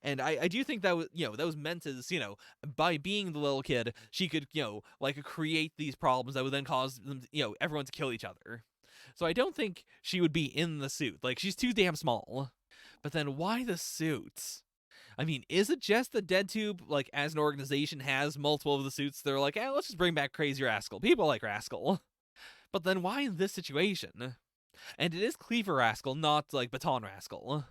Speaker 1: And I do think that was, that was meant as, by being the little kid, she could, like, create these problems that would then cause them, everyone to kill each other. So I don't think she would be in the suit. Like, she's too damn small. But then why the suits? I mean, is it just that DeadTube, like, as an organization, has multiple of the suits? They're like, let's just bring back Crazy Rascal. People like Rascal. But then why in this situation? And it is Cleaver Rascal, not, like, Baton Rascal.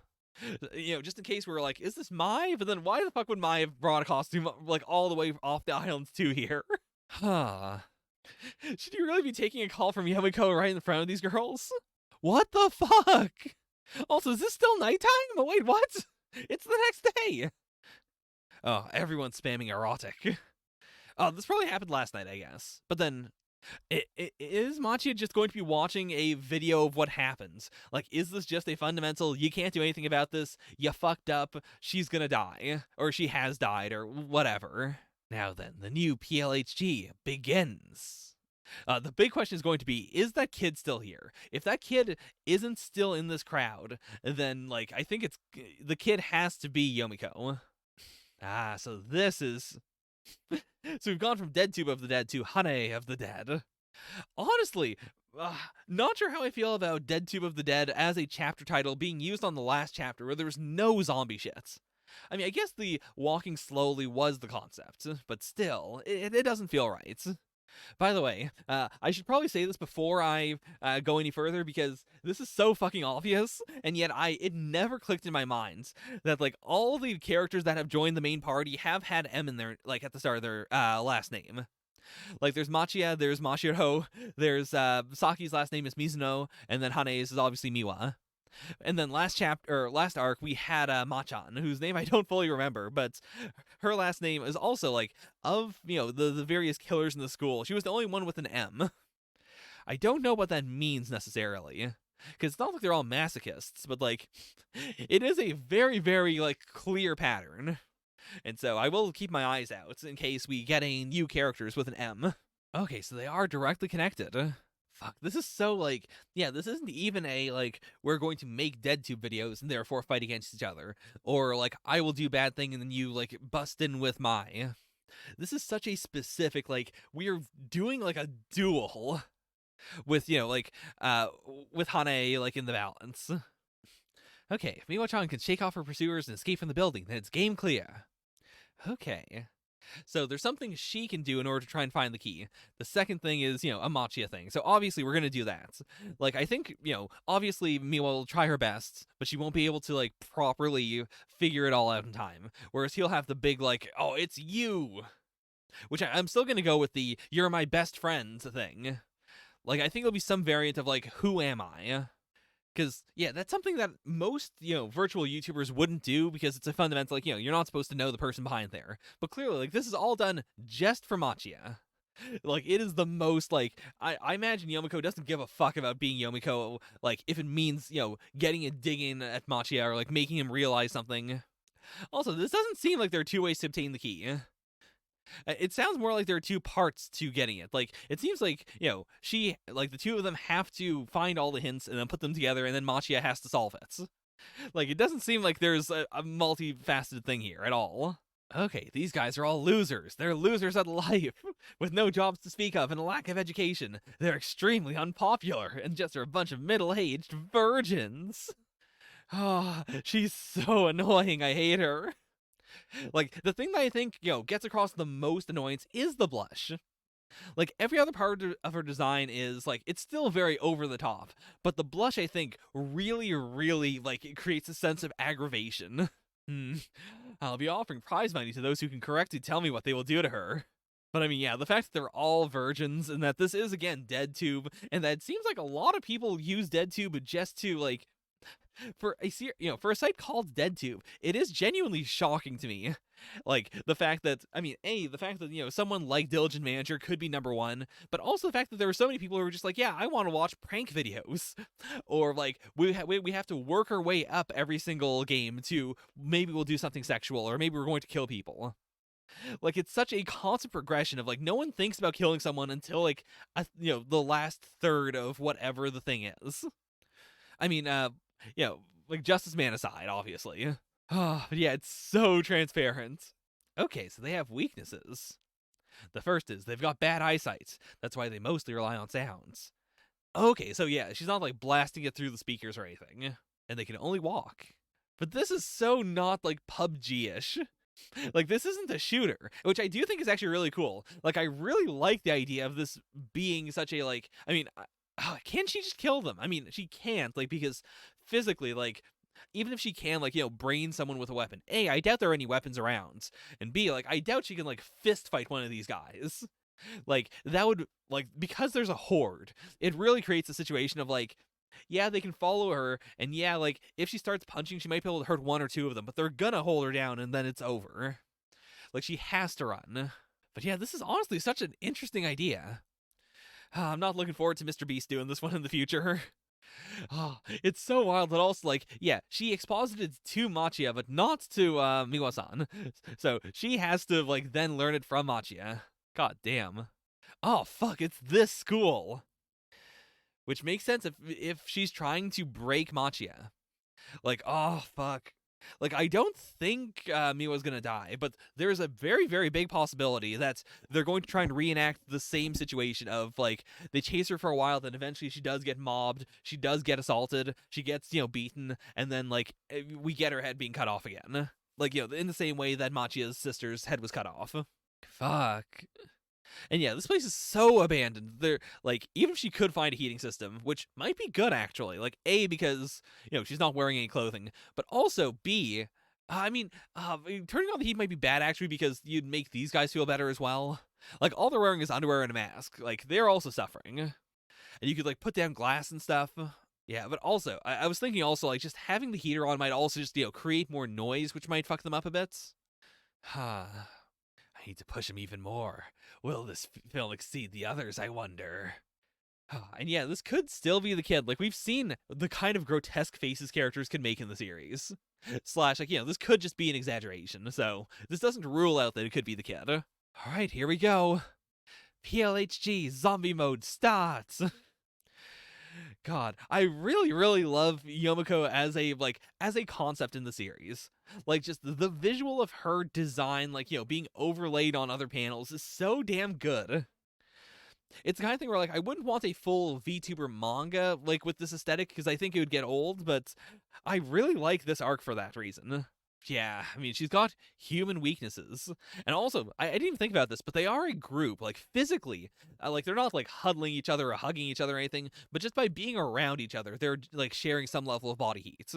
Speaker 1: Just in case we're like, is this Mai? But then why the fuck would Mai have brought a costume, like, all the way off the islands to here? Should you really be taking a call from Yomiko right in front of these girls? What the fuck? Also, is this still nighttime? Oh, wait, what? It's the next day! Oh, everyone's spamming erotic. Oh, this probably happened last night, I guess. But then, Is Machia just going to be watching a video of what happens? Like, is this just a fundamental, you can't do anything about this, you fucked up, she's gonna die, or she has died, or whatever? Now then, the new PLHG begins. The big question is going to be, is that kid still here? If that kid isn't still in this crowd, then, like, I think the kid has to be Yomiko. So this is... So we've gone from DeadTube of the Dead to Hane of the Dead. Honestly, not sure how I feel about DeadTube of the Dead as a chapter title being used on the last chapter where there was no zombie shit. I mean, I guess the walking slowly was the concept, but still, it doesn't feel right. By the way, I should probably say this before I go any further, because this is so fucking obvious, and yet it never clicked in my mind that, like, all the characters that have joined the main party have had M in their, like, at the start of their last name. Like, there's Machia, there's Mashiro, there's Saki's last name is Mizuno, and then Hane's is obviously Miwa. And then last arc, we had Machan, whose name I don't fully remember, but her last name is also, like, of, you know, the various killers in the school, she was the only one with an M. I don't know what that means necessarily, because it's not like they're all masochists, but, like, it is a very, very, like, clear pattern. And so I will keep my eyes out in case we get any new characters with an M. Okay, so they are directly connected. Fuck, this is so, like, yeah, this isn't even a, like, we're going to make DeadTube videos and therefore fight against each other, or, like, I will do bad thing and then you, like, bust in with my. This is such a specific, like, we're doing, like, a duel with, you know, like, with Hane, like, in the balance. Okay, if Miwa-chan can shake off her pursuers and escape from the building, then it's game clear. Okay. So there's something she can do in order to try and find the key. The second thing is, you know, a Machia thing. So obviously we're going to do that. Like, I think, you know, obviously Miwa will try her best, but she won't be able to, like, properly figure it all out in time. Whereas he'll have the big, like, oh, it's you. Which I'm still going to go with the you're my best friend thing. Like, I think there'll be some variant of, like, who am I? Because, yeah, that's something that most, you know, virtual YouTubers wouldn't do, because it's a fundamental, like, you know, you're not supposed to know the person behind there. But clearly, like, this is all done just for Machia. Like, it is the most, like, I imagine Yomiko doesn't give a fuck about being Yomiko, like, if it means, you know, getting a dig in at Machia or, like, making him realize something. Also, this doesn't seem like there are two ways to obtain the key. It sounds more like there are two parts to getting it. Like, it seems like, you know, the two of them have to find all the hints and then put them together, and then Machia has to solve it. Like, it doesn't seem like there's a multifaceted thing here at all. Okay, these guys are all losers. They're losers at life, with no jobs to speak of and a lack of education. They're extremely unpopular, and just are a bunch of middle-aged virgins. Oh, she's so annoying, I hate her. Like, the thing that I think, you know, gets across the most annoyance is the blush. Like, every other part of her design is, like, it's still very over the top, but the blush, I think, really, really, like, it creates a sense of aggravation. I'll be offering prize money to those who can correctly tell me what they will do to her. But I mean, yeah, the fact that they're all virgins, and that this is, again, DeadTube, and that it seems like a lot of people use DeadTube just to, like, for a site called DeadTube, it is genuinely shocking to me. Like, the fact that, I mean, the fact that, you know, someone like Diligent Manager could be number one, but also the fact that there were so many people who were just like, yeah, I want to watch prank videos. Or, like, we have to work our way up every single game to maybe we'll do something sexual, or maybe we're going to kill people. Like, it's such a constant progression of, like, no one thinks about killing someone until, like, you know, the last third of whatever the thing is. I mean, you know, like, Justice Man aside, obviously. But yeah, it's so transparent. Okay, so they have weaknesses. The first is they've got bad eyesight. That's why they mostly rely on sounds. Okay, so yeah, she's not, like, blasting it through the speakers or anything. And they can only walk. But this is so not, like, PUBG-ish. Like, this isn't a shooter, which I do think is actually really cool. Like, I really like the idea of this being such a, like, I mean, can she just kill them? I mean, she can't, like, because physically, like, even if she can, like, you know, brain someone with a weapon, A, I doubt there are any weapons around, and B, like, I doubt she can, like, fist fight one of these guys. Like, that would, like, because there's a horde, it really creates a situation of, like, yeah, they can follow her, and yeah, like, if she starts punching, she might be able to hurt one or two of them, but they're gonna hold her down, and then it's over. Like, she has to run. But yeah, this is honestly such an interesting idea. I'm not looking forward to Mr. Beast doing this one in the future. Oh, it's so wild that also, like, yeah, she exposited to Machia, but not to Miwa-san. So she has to, like, then learn it from Machia. God damn. Oh, fuck, it's this school. Which makes sense if she's trying to break Machia. Like, oh, fuck. Like, I don't think Miwa's gonna die, but there's a very, very big possibility that they're going to try and reenact the same situation of, like, they chase her for a while, then eventually she does get mobbed, she does get assaulted, she gets, beaten, and then, like, we get her head being cut off again. Like, in the same way that Machia's sister's head was cut off. Fuck. And yeah, this place is so abandoned. There, like, even if she could find a heating system, which might be good actually, like, A, because, she's not wearing any clothing, but also B, I mean, turning on the heat might be bad actually because you'd make these guys feel better as well. Like, all they're wearing is underwear and a mask. Like, they're also suffering. And you could, like, put down glass and stuff. Yeah, but also, I was thinking also, like, just having the heater on might also just, create more noise, which might fuck them up a bit. I need to push him even more. Will this film exceed the others, I wonder? And yeah, this could still be the kid. Like, we've seen the kind of grotesque faces characters can make in the series. Slash, like, this could just be an exaggeration. So, this doesn't rule out that it could be the kid. Alright, here we go. PLHG zombie mode starts. God, I really, really love Yomiko as a concept in the series. Like, just the visual of her design, like, being overlaid on other panels is so damn good. It's the kind of thing where, like, I wouldn't want a full VTuber manga, like, with this aesthetic, because I think it would get old, but I really like this arc for that reason. Yeah, I mean, she's got human weaknesses. And also, I didn't even think about this, but they are a group, like, physically. Like, they're not, like, huddling each other or hugging each other or anything, but just by being around each other, they're, like, sharing some level of body heat.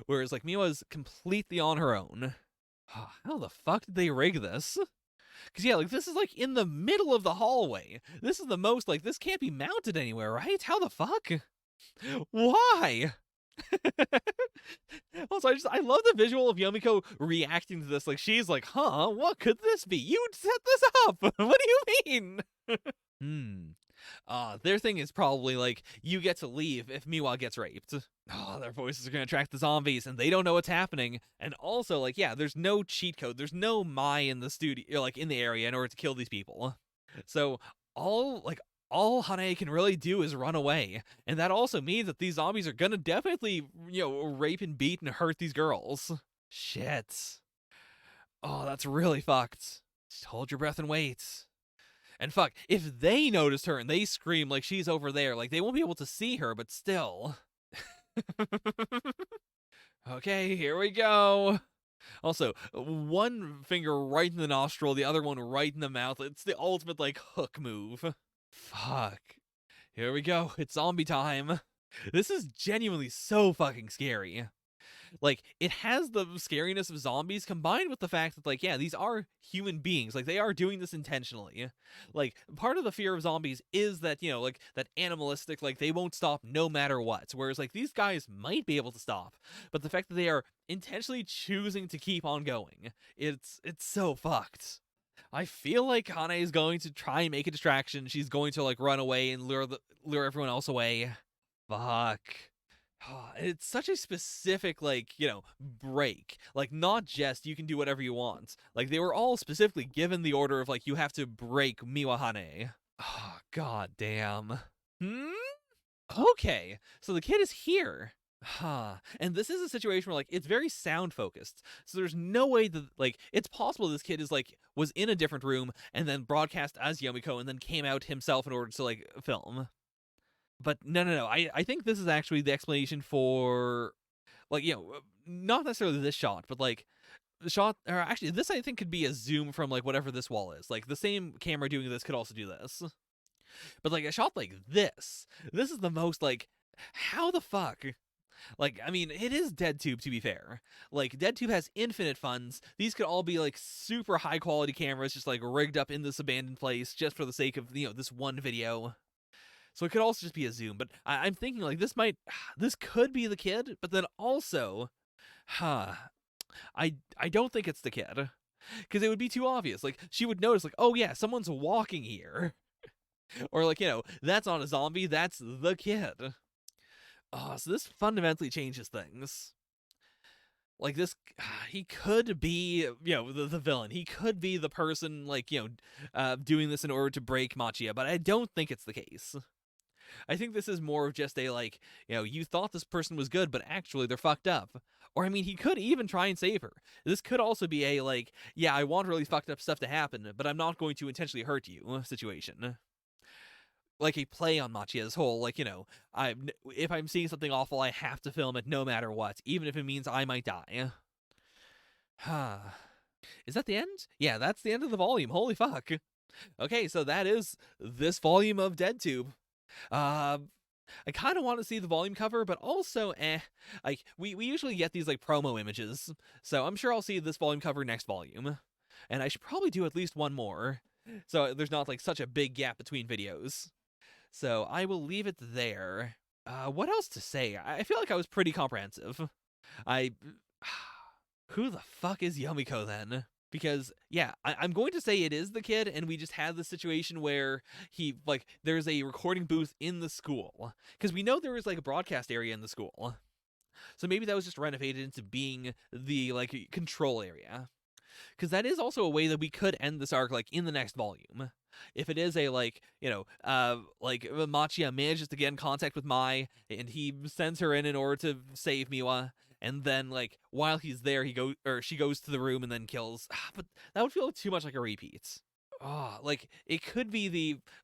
Speaker 1: Whereas, like, Miwa's completely on her own. How the fuck did they rig this? Because, yeah, like, this is, like, in the middle of the hallway. This is the most, like, this can't be mounted anywhere, right? How the fuck? Why? Also, I love the visual of Yomiko reacting to this. Like, she's like, huh, what could this be? You set this up! What do you mean? Their thing is probably, like, you get to leave if Miwa gets raped. Oh, their voices are gonna attract the zombies, and they don't know what's happening. And also, like, yeah, there's no cheat code. There's no Mai in the studio, like, in the area in order to kill these people. So, all Hanae can really do is run away. And that also means that these zombies are gonna definitely, rape and beat and hurt these girls. Shit. Oh, that's really fucked. Just hold your breath and wait. And fuck, if they notice her and they scream like she's over there, like, they won't be able to see her, but still. Okay, here we go. Also, one finger right in the nostril, the other one right in the mouth. It's the ultimate, like, hook move. Fuck. Here we go. It's zombie time. This is genuinely so fucking scary. Like, it has the scariness of zombies combined with the fact that, like, yeah, these are human beings. Like, they are doing this intentionally. Like, part of the fear of zombies is that, like, that animalistic, like, they won't stop no matter what. Whereas, like, these guys might be able to stop. But the fact that they are intentionally choosing to keep on going, it's so fucked. I feel like Hanae is going to try and make a distraction. She's going to, like, run away and lure everyone else away. Fuck. It's such a specific, like, break. Like, not just you can do whatever you want. Like, they were all specifically given the order of, like, you have to break Miwahane. Oh, god damn. Okay, so the kid is here. And this is a situation where, like, it's very sound focused. So there's no way that, like, it's possible this kid is, like, was in a different room and then broadcast as Yomiko and then came out himself in order to, like, film. But no. I think this is actually the explanation for, like, not necessarily this shot, but, like, the shot, or actually, this I think could be a zoom from, like, whatever this wall is. Like, the same camera doing this could also do this. But, like, a shot like this is the most, like, how the fuck? Like, I mean, it is DeadTube, to be fair. Like, DeadTube has infinite funds. These could all be, like, super high-quality cameras just, like, rigged up in this abandoned place just for the sake of, this one video. So it could also just be a zoom, but I'm thinking, like, this could be the kid, but then also, I don't think it's the kid. Because it would be too obvious. Like, she would notice, like, oh yeah, someone's walking here. Or like, that's not a zombie, that's the kid. Oh, so this fundamentally changes things. Like this, he could be, the villain. He could be the person, like, doing this in order to break Machia, but I don't think it's the case. I think this is more of just a, like, you thought this person was good, but actually they're fucked up. Or, I mean, he could even try and save her. This could also be a, like, yeah, I want really fucked up stuff to happen, but I'm not going to intentionally hurt you situation. Like a play on Machia's whole, like, if I'm seeing something awful, I have to film it no matter what, even if it means I might die. Is that the end? Yeah, that's the end of the volume. Holy fuck. Okay, so that is this volume of DeadTube. I kind of want to see the volume cover, but also, like, we usually get these, like, promo images, so I'm sure I'll see this volume cover next volume. And I should probably do at least one more, so there's not, like, such a big gap between videos. So I will leave it there. What else to say? I feel like I was pretty comprehensive. Who the fuck is Yomiko then? Because, yeah, I'm going to say it is the kid, and we just had the situation where there's a recording booth in the school. Because we know there was, like, a broadcast area in the school. So maybe that was just renovated into being the, like, control area. Because that is also a way that we could end this arc, like, in the next volume. If it is a, like, Machia manages to get in contact with Mai, and he sends her in order to save Miwa, and then, like, while he's there, she goes to the room and then kills. But that would feel too much like a repeat. Like, it could be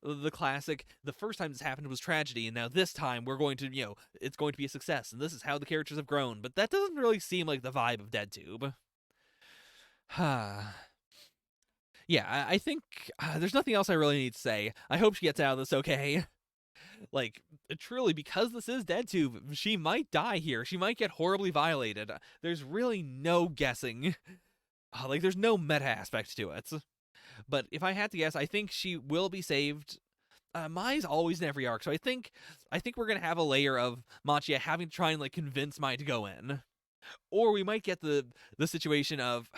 Speaker 1: the classic, the first time this happened was tragedy, and now this time we're going to, it's going to be a success, and this is how the characters have grown. But that doesn't really seem like the vibe of DeadTube. Yeah, I think there's nothing else I really need to say. I hope she gets out of this okay. Like, truly, because this is DeadTube, she might die here. She might get horribly violated. There's really no guessing. Like, there's no meta aspect to it. But if I had to guess, I think she will be saved. Mai's always in every arc, so I think we're gonna have a layer of Machia having to try and, like, convince Mai to go in. Or we might get the situation of,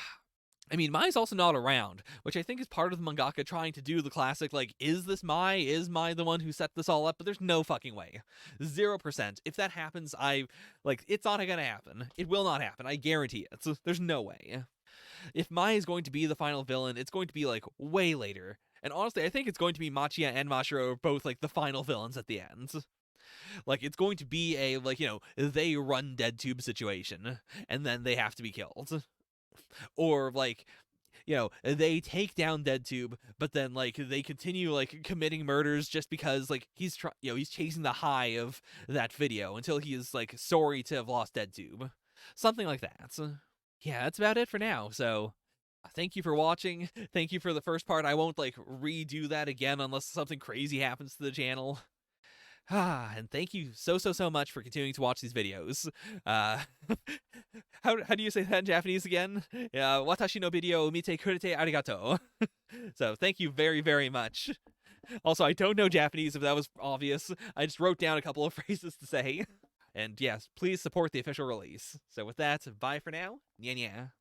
Speaker 1: I mean, Mai's also not around, which I think is part of the mangaka trying to do the classic, like, is this Mai? Is Mai the one who set this all up? But there's no fucking way. 0%. If that happens, it's not gonna happen. It will not happen. I guarantee it. There's no way. If Mai is going to be the final villain, it's going to be, like, way later. And honestly, I think it's going to be Machia and Mashiro are both, like, the final villains at the end. Like, it's going to be a, like, they run DeadTube situation, and then they have to be killed. Or, like, they take down DeadTube, but then, like, they continue, like, committing murders just because, like, he's chasing the high of that video until he is, like, sorry to have lost DeadTube. Something like that. Yeah, that's about it for now, so thank you for watching. Thank you for the first part. I won't, like, redo that again unless something crazy happens to the channel. And thank you so much for continuing to watch these videos. How do you say that in Japanese again? Watashi no video mite kurete arigato. So thank you very, very much. Also, I don't know Japanese, if that was obvious. I just wrote down a couple of phrases to say. And yes, please support the official release. So with that, bye for now. Nya nya.